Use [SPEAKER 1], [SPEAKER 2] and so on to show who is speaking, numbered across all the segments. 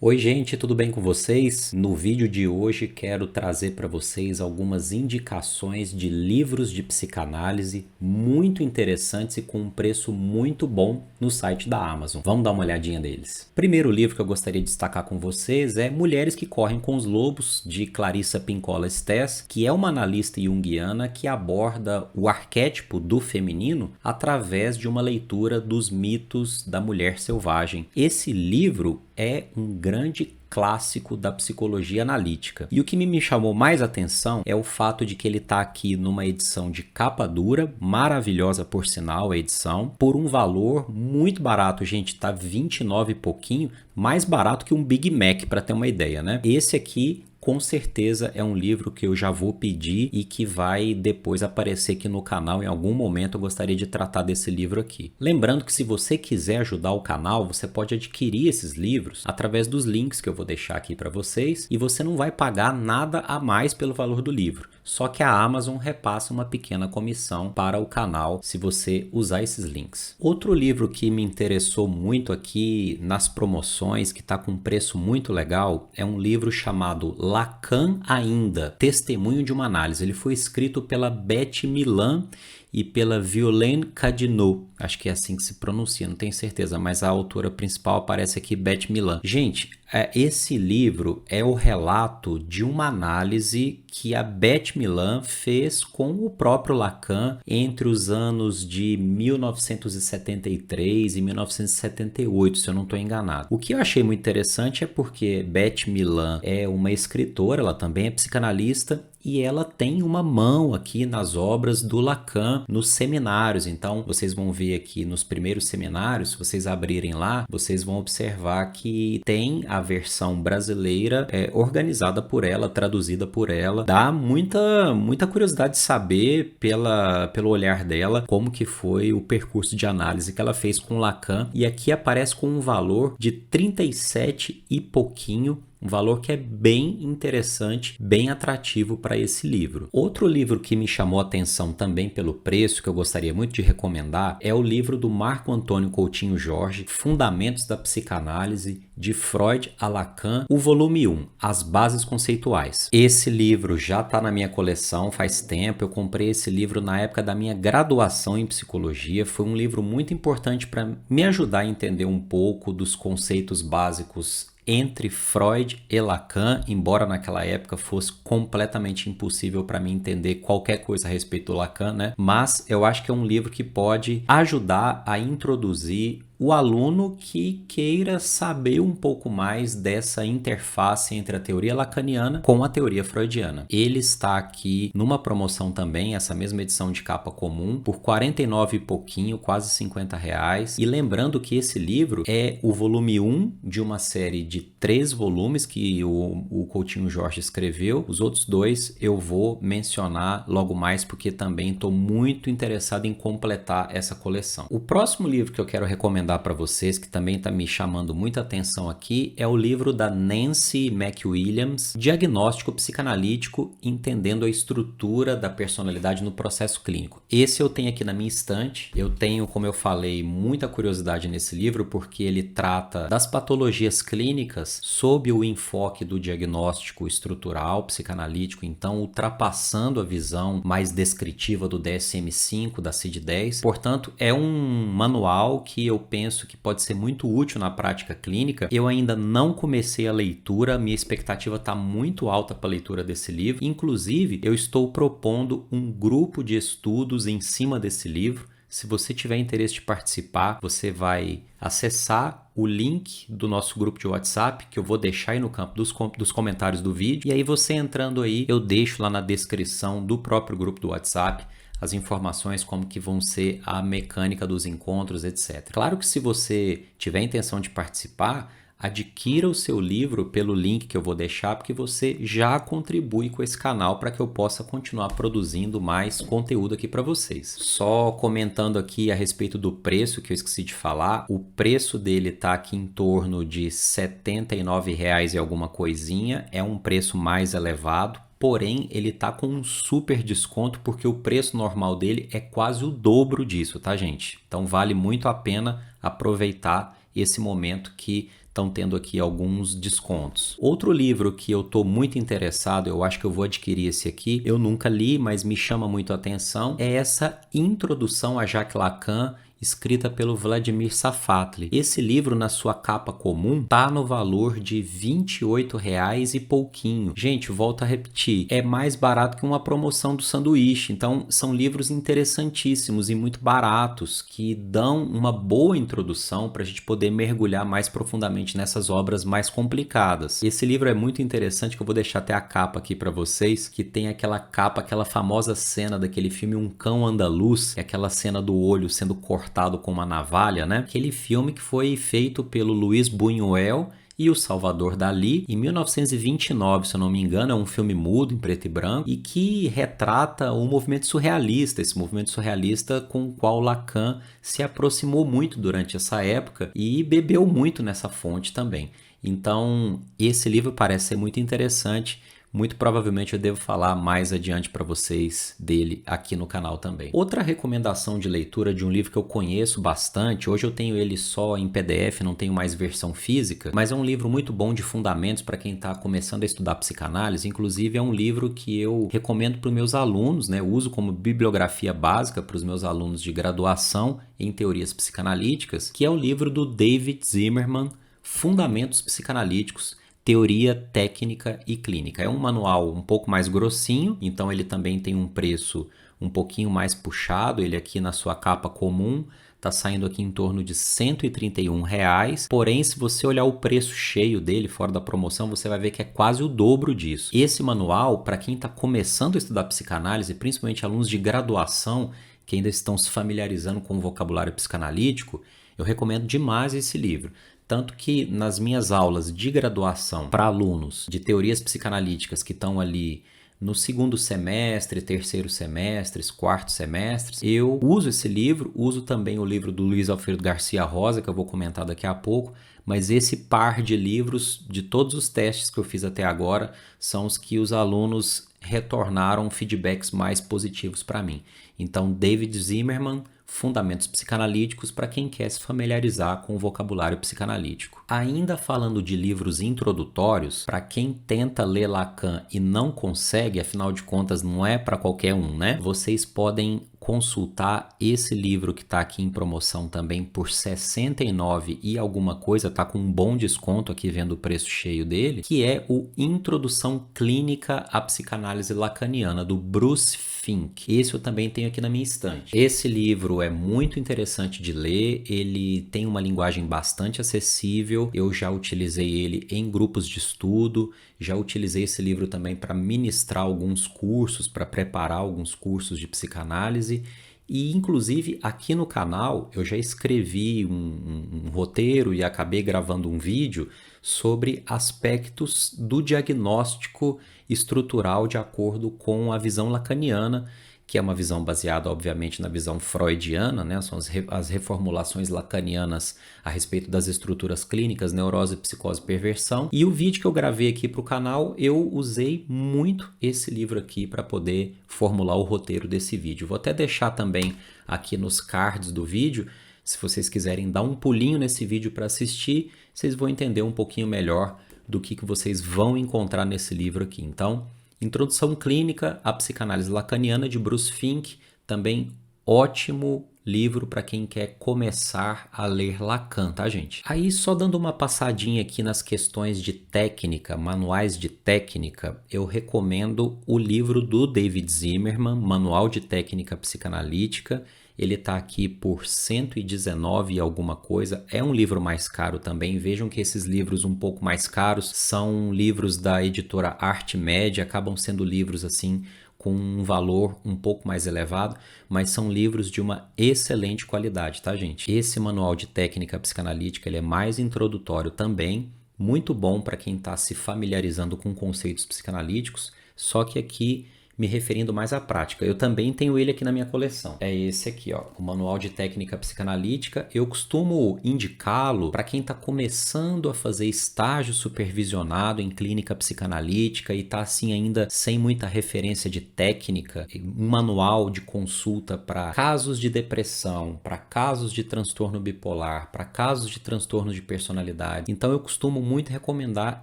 [SPEAKER 1] Oi, gente, tudo bem com vocês? No vídeo de hoje quero trazer para vocês algumas indicações de livros de psicanálise muito interessantes e com um preço muito bom no site da Amazon. Vamos dar uma olhadinha deles. Primeiro livro que eu gostaria de destacar com vocês é Mulheres que Correm com os Lobos, de Clarissa Pinkola Estés, que é uma analista junguiana que aborda o arquétipo do feminino através de uma leitura dos mitos da mulher selvagem. Esse livro é um grande clássico da psicologia analítica. E o que me chamou mais atenção é o fato de que ele está aqui numa edição de capa dura, maravilhosa por sinal a edição, por um valor muito barato, gente, tá 29 e pouquinho, mais barato que um Big Mac, para ter uma ideia, né? Esse aqui com certeza é um livro que eu já vou pedir e que vai depois aparecer aqui no canal. Em algum momento eu gostaria de tratar desse livro aqui. Lembrando que se você quiser ajudar o canal, você pode adquirir esses livros através dos links que eu vou deixar aqui para vocês e você não vai pagar nada a mais pelo valor do livro. Só que a Amazon repassa uma pequena comissão para o canal se você usar esses links. Outro livro que me interessou muito aqui nas promoções, que está com um preço muito legal, é um livro chamado Lacan Ainda, Testemunho de uma Análise. Ele foi escrito pela Beth Milan e pela Violaine Cadinot. Acho que é assim que se pronuncia, não tenho certeza, mas a autora principal aparece aqui, Beth Milan. Gente, esse livro é o relato de uma análise que a Beth Milan fez com o próprio Lacan entre os anos de 1973 e 1978, se eu não estou enganado. O que eu achei muito interessante é porque Beth Milan é uma escritora, ela também é psicanalista, e ela tem uma mão aqui nas obras do Lacan, nos seminários. Então, vocês vão ver aqui nos primeiros seminários, se vocês abrirem lá, vocês vão observar que tem a versão brasileira organizada por ela, traduzida por ela. Dá muita curiosidade de saber pelo olhar dela como que foi o percurso de análise que ela fez com Lacan. E aqui aparece com um valor de 37 e pouquinho, um valor que é bem interessante, bem atrativo para esse livro. Outro livro que me chamou a atenção também pelo preço, que eu gostaria muito de recomendar, é o livro do Marco Antônio Coutinho Jorge, Fundamentos da Psicanálise, de Freud a Lacan, o volume 1, As Bases Conceituais. Esse livro já está na minha coleção faz tempo, eu comprei esse livro na época da minha graduação em psicologia, foi um livro muito importante para me ajudar a entender um pouco dos conceitos básicos entre Freud e Lacan, embora naquela época fosse completamente impossível para mim entender qualquer coisa a respeito do Lacan, né? Mas eu acho que é um livro que pode ajudar a introduzir o aluno que queira saber um pouco mais dessa interface entre a teoria lacaniana com a teoria freudiana. Ele está aqui numa promoção também, essa mesma edição de capa comum, por R$ 49 e pouquinho, quase R$50. E lembrando que esse livro é o volume 1 de uma série de 3 volumes que o Coutinho Jorge escreveu. Os outros 2 eu vou mencionar logo mais porque também estou muito interessado em completar essa coleção. O próximo livro que eu quero recomendar para vocês, que também está me chamando muita atenção aqui, é o livro da Nancy McWilliams, Diagnóstico Psicanalítico, Entendendo a Estrutura da Personalidade no Processo Clínico. Esse eu tenho aqui na minha estante. Eu tenho, como eu falei, muita curiosidade nesse livro, porque ele trata das patologias clínicas sob o enfoque do diagnóstico estrutural, psicanalítico, então ultrapassando a visão mais descritiva do DSM-5, da CID-10. Portanto, é um manual que eu penso que pode ser muito útil na prática clínica. Eu ainda não comecei a leitura, minha expectativa está muito alta para a leitura desse livro. Inclusive, eu estou propondo um grupo de estudos em cima desse livro. Se você tiver interesse de participar, você vai acessar o link do nosso grupo de WhatsApp, que eu vou deixar aí no campo dos comentários do vídeo. E aí você entrando aí, eu deixo lá na descrição do próprio grupo do WhatsApp as informações, como que vão ser a mecânica dos encontros, etc. Claro que se você tiver intenção de participar, adquira o seu livro pelo link que eu vou deixar, porque você já contribui com esse canal para que eu possa continuar produzindo mais conteúdo aqui para vocês. Só comentando aqui a respeito do preço, que eu esqueci de falar, o preço dele está aqui em torno de R$ 79,00 e alguma coisinha, é um preço mais elevado. Porém, ele está com um super desconto porque o preço normal dele é quase o dobro disso, tá, gente? Então vale muito a pena aproveitar esse momento que estão tendo aqui alguns descontos. Outro livro que eu estou muito interessado, eu acho que eu vou adquirir esse aqui, eu nunca li, mas me chama muito a atenção, é essa Introdução a Jacques Lacan, escrita pelo Vladimir Safatli. Esse livro, na sua capa comum, tá no valor de R$ 28,00 e pouquinho. Gente, volto a repetir, é mais barato que uma promoção do sanduíche. Então, são livros interessantíssimos e muito baratos, que dão uma boa introdução para a gente poder mergulhar mais profundamente nessas obras mais complicadas. Esse livro é muito interessante, que eu vou deixar até a capa aqui para vocês, que tem aquela capa, aquela famosa cena daquele filme Um Cão Andaluz, é aquela cena do olho sendo cortado com uma navalha, né? Aquele filme que foi feito pelo Luis Buñuel e o Salvador Dalí em 1929, se eu não me engano, é um filme mudo, em preto e branco, e que retrata o movimento surrealista, esse movimento surrealista com o qual Lacan se aproximou muito durante essa época e bebeu muito nessa fonte também. Então, esse livro parece ser muito interessante. Muito provavelmente eu devo falar mais adiante para vocês dele aqui no canal também. Outra recomendação de leitura de um livro que eu conheço bastante, hoje eu tenho ele só em PDF, não tenho mais versão física, mas é um livro muito bom de fundamentos para quem está começando a estudar psicanálise. Inclusive é um livro que eu recomendo para os meus alunos, né? Eu uso como bibliografia básica para os meus alunos de graduação em teorias psicanalíticas, que é o livro do David Zimmerman, Fundamentos Psicanalíticos, Teoria, Técnica e Clínica. É um manual um pouco mais grossinho, então ele também tem um preço um pouquinho mais puxado. Ele aqui na sua capa comum está saindo aqui em torno de R$ 131,00. Porém, se você olhar o preço cheio dele, fora da promoção, você vai ver que é quase o dobro disso. Esse manual, para quem está começando a estudar psicanálise, principalmente alunos de graduação que ainda estão se familiarizando com o vocabulário psicanalítico, eu recomendo demais esse livro. Tanto que nas minhas aulas de graduação para alunos de teorias psicanalíticas que estão ali no segundo semestre, terceiro semestre, quarto semestre, eu uso esse livro, uso também o livro do Luiz Alfredo Garcia Rosa, que eu vou comentar daqui a pouco, mas esse par de livros, de todos os testes que eu fiz até agora, são os que os alunos retornaram feedbacks mais positivos para mim. Então, David Zimmerman, Fundamentos Psicanalíticos, para quem quer se familiarizar com o vocabulário psicanalítico. Ainda falando de livros introdutórios, para quem tenta ler Lacan e não consegue, afinal de contas não é para qualquer um, né? Vocês podem consultar esse livro que está aqui em promoção também por R$ 69 e alguma coisa, tá com um bom desconto aqui vendo o preço cheio dele, que é o Introdução Clínica à Psicanálise Lacaniana, do Bruce Fink. Esse eu também tenho aqui na minha estante. Esse livro é muito interessante de ler, ele tem uma linguagem bastante acessível, eu já utilizei ele em grupos de estudo, já utilizei esse livro também para ministrar alguns cursos, para preparar alguns cursos de psicanálise. E, inclusive, aqui no canal eu já escrevi um roteiro e acabei gravando um vídeo sobre aspectos do diagnóstico estrutural de acordo com a visão lacaniana, que é uma visão baseada, obviamente, na visão freudiana, né? São as reformulações lacanianas a respeito das estruturas clínicas, neurose, psicose e perversão. E o vídeo que eu gravei aqui para o canal, eu usei muito esse livro aqui para poder formular o roteiro desse vídeo. Vou até deixar também aqui nos cards do vídeo, se vocês quiserem dar um pulinho nesse vídeo para assistir, vocês vão entender um pouquinho melhor do que vocês vão encontrar nesse livro aqui. Então, Introdução Clínica à Psicanálise Lacaniana, de Bruce Fink, também ótimo livro para quem quer começar a ler Lacan, tá, gente? Aí, só dando uma passadinha aqui nas questões de técnica, manuais de técnica, eu recomendo o livro do David Zimmerman, Manual de Técnica Psicanalítica. Ele está aqui por 119 e alguma coisa. É um livro mais caro também. Vejam que esses livros um pouco mais caros são livros da editora Arte Média, acabam sendo livros assim com um valor um pouco mais elevado, mas são livros de uma excelente qualidade, tá, gente? Esse manual de técnica psicanalítica, ele é mais introdutório também, muito bom para quem está se familiarizando com conceitos psicanalíticos, só que aqui me referindo mais à prática. Eu também tenho ele aqui na minha coleção. É esse aqui, ó, o Manual de Técnica Psicanalítica. Eu costumo indicá-lo para quem está começando a fazer estágio supervisionado em clínica psicanalítica e está assim ainda sem muita referência de técnica. Um manual de consulta para casos de depressão, para casos de transtorno bipolar, para casos de transtorno de personalidade. Então eu costumo muito recomendar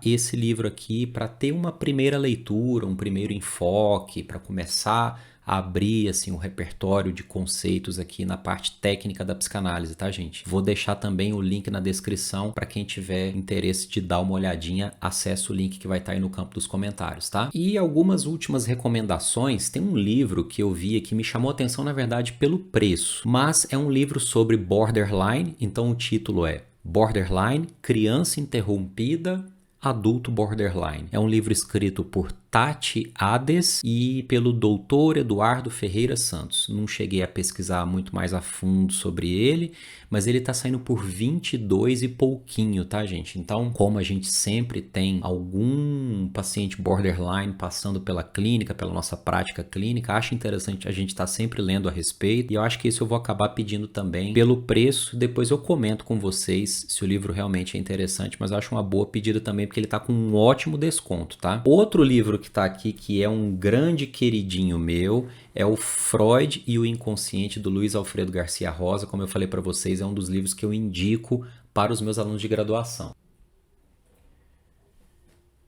[SPEAKER 1] esse livro aqui para ter uma primeira leitura, um primeiro enfoque, para começar a abrir assim, o repertório de conceitos aqui na parte técnica da psicanálise, tá, gente? Vou deixar também o link na descrição para quem tiver interesse de dar uma olhadinha, acesse o link que vai estar aí no campo dos comentários, tá? E algumas últimas recomendações. Tem um livro que eu vi aqui, me chamou a atenção, na verdade, pelo preço, mas é um livro sobre borderline, então o título é Borderline, Criança Interrompida, Adulto Borderline. É um livro escrito por Tati Ades e pelo Dr. Eduardo Ferreira Santos. Não cheguei a pesquisar muito mais a fundo sobre ele, mas ele está saindo por 22 e pouquinho, tá, gente? Então, como a gente sempre tem algum paciente borderline passando pela clínica, pela nossa prática clínica, acho interessante a gente estar sempre lendo a respeito, e eu acho que isso eu vou acabar pedindo também pelo preço. Depois eu comento com vocês se o livro realmente é interessante, mas eu acho uma boa pedida também porque ele está com um ótimo desconto, tá? Outro livro que está aqui, que é um grande queridinho meu, é o Freud e o Inconsciente, do Luiz Alfredo Garcia Rosa. Como eu falei para vocês, é um dos livros que eu indico para os meus alunos de graduação.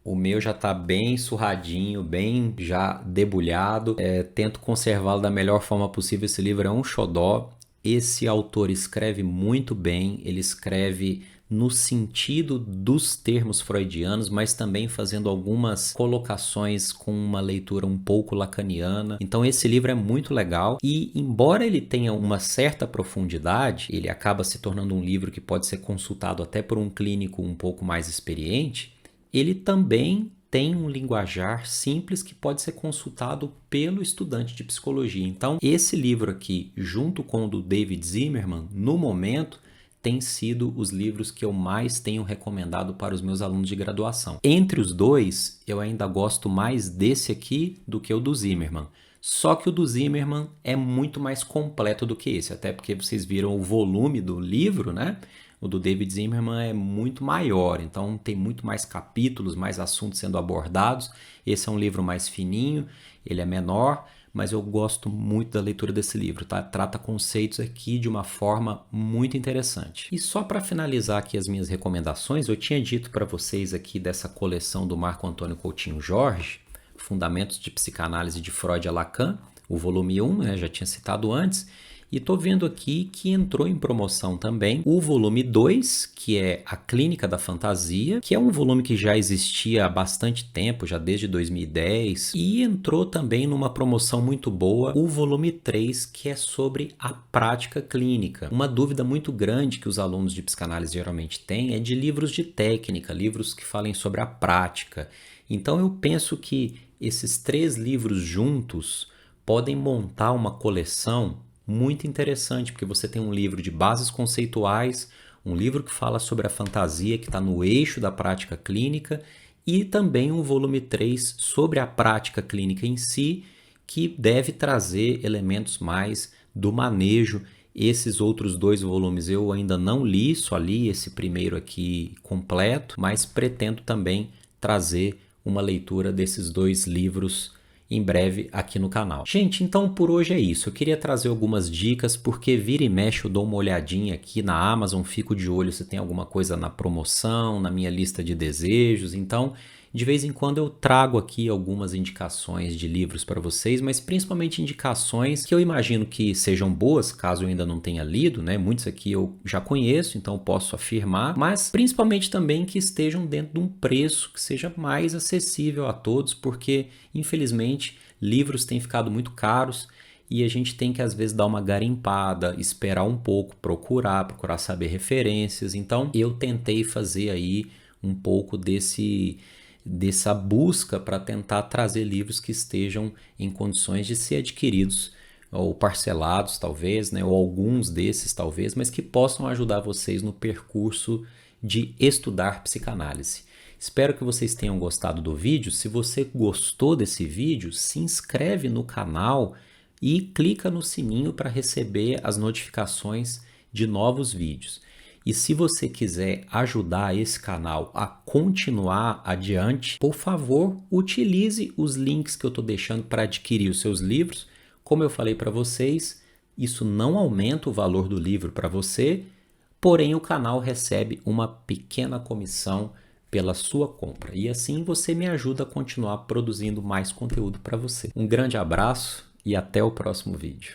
[SPEAKER 1] O meu já está bem surradinho, bem já debulhado. Tento conservá-lo da melhor forma possível. Esse livro é um xodó. Esse autor escreve muito bem, ele escreve no sentido dos termos freudianos, mas também fazendo algumas colocações com uma leitura um pouco lacaniana. Então esse livro é muito legal e, embora ele tenha uma certa profundidade, ele acaba se tornando um livro que pode ser consultado até por um clínico um pouco mais experiente. Ele também tem um linguajar simples que pode ser consultado pelo estudante de psicologia. Então, esse livro aqui, junto com o do David Zimmerman, no momento, tem sido os livros que eu mais tenho recomendado para os meus alunos de graduação. Entre os dois, eu ainda gosto mais desse aqui do que o do Zimmerman. Só que o do Zimmerman é muito mais completo do que esse, até porque vocês viram o volume do livro, né? O do David Zimmerman é muito maior, então tem muito mais capítulos, mais assuntos sendo abordados. Esse é um livro mais fininho, ele é menor, mas eu gosto muito da leitura desse livro, tá? Trata conceitos aqui de uma forma muito interessante. E só para finalizar aqui as minhas recomendações, eu tinha dito para vocês aqui dessa coleção do Marco Antônio Coutinho Jorge, Fundamentos de Psicanálise de Freud a Lacan, o volume 1, né? Já tinha citado antes. E estou vendo aqui que entrou em promoção também o volume 2, que é A Clínica da Fantasia, que é um volume que já existia há bastante tempo, já desde 2010. E entrou também numa promoção muito boa o volume 3, que é sobre a prática clínica. Uma dúvida muito grande que os alunos de psicanálise geralmente têm é de livros de técnica, livros que falem sobre a prática. Então eu penso que esses 3 livros juntos podem montar uma coleção muito interessante, porque você tem um livro de bases conceituais, um livro que fala sobre a fantasia, que está no eixo da prática clínica, e também um volume 3 sobre a prática clínica em si, que deve trazer elementos mais do manejo. Esses outros 2 volumes eu ainda não li, só li esse primeiro aqui completo, mas pretendo também trazer uma leitura desses 2 livros em breve aqui no canal. Gente, então por hoje é isso. Eu queria trazer algumas dicas, porque vira e mexe eu dou uma olhadinha aqui na Amazon, fico de olho se tem alguma coisa na promoção, na minha lista de desejos. Então, de vez em quando eu trago aqui algumas indicações de livros para vocês, mas principalmente indicações que eu imagino que sejam boas, caso eu ainda não tenha lido, né? Muitos aqui eu já conheço, então posso afirmar, mas principalmente também que estejam dentro de um preço que seja mais acessível a todos, porque infelizmente livros têm ficado muito caros e a gente tem que às vezes dar uma garimpada, esperar um pouco, procurar saber referências. Então eu tentei fazer aí um pouco dessa busca para tentar trazer livros que estejam em condições de ser adquiridos ou parcelados talvez, né, ou alguns desses talvez, mas que possam ajudar vocês no percurso de estudar psicanálise. Espero que vocês tenham gostado do vídeo. Se você gostou desse vídeo, se inscreve no canal e clica no sininho para receber as notificações de novos vídeos. E se você quiser ajudar esse canal a continuar adiante, por favor, utilize os links que eu estou deixando para adquirir os seus livros. Como eu falei para vocês, isso não aumenta o valor do livro para você, porém o canal recebe uma pequena comissão pela sua compra. E assim você me ajuda a continuar produzindo mais conteúdo para você. Um grande abraço e até o próximo vídeo.